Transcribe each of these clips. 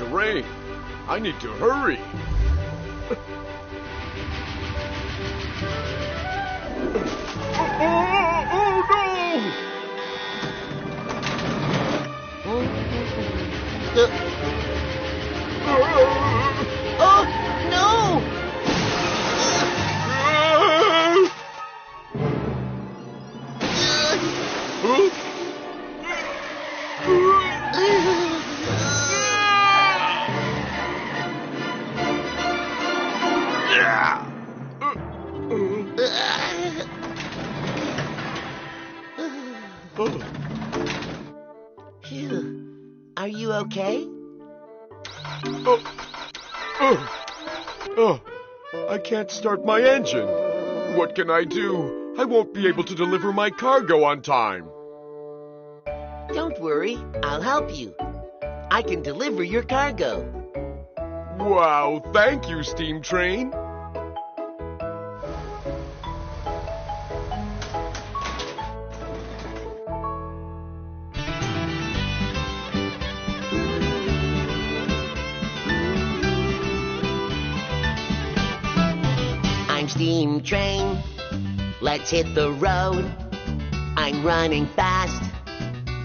to rain. I need to hurry. Oh, no! Phew. Are you okay? I can't start my engine. What can I do? I won't be able to deliver my cargo on time. Don't worry, I'll help you. I can deliver your cargo. Wow, thank you, Steam Train. I'm Steam Train. Let's hit the road. I'm running fast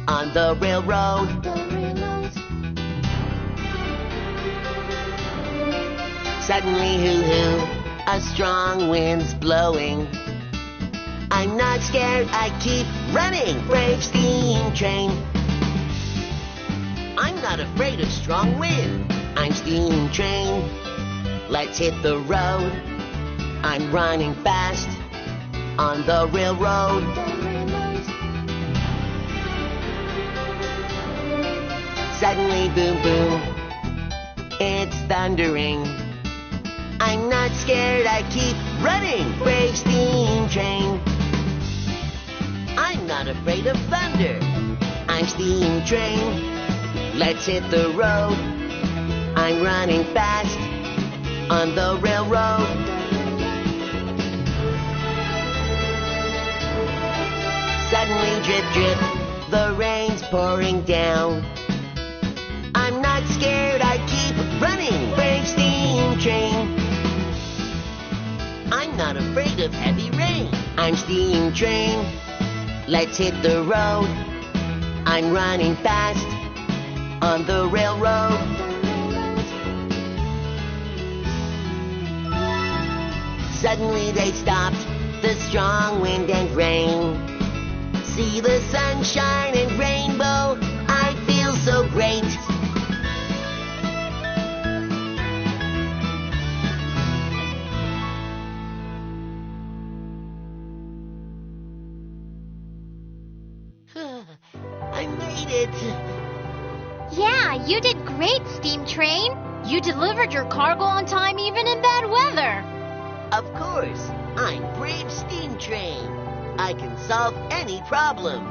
on the railroad. Suddenly, hoo-hoo, a strong wind's blowing. I'm not scared, I keep running. Brave Steam Train. I'm not afraid of strong wind. I'm Steam Train. Let's hit the road. I'm running fast on the railroad. Suddenly, boom, boom, it's thundering. I'm not scared, I keep running. Brave Steam Train. I'm not afraid of thunder. I'm Steam Train. Let's hit the road. I'm running fast on the railroad. Suddenly, drip, drip, the rain's pouring down. I'm not scared, I keep running. Brave Steam Train. I'm not afraid of heavy rain. I'm Steam Train. Let's hit the road. I'm running fast on the railroad. Suddenly they stopped, the strong wind and rain. See the sunshine and rainbow, I feel so great. I made it. Yeah, you did great, Steam Train. You delivered your cargo on time even in bad weather. Of course, I'm Brave Steam Train. I can solve any problem.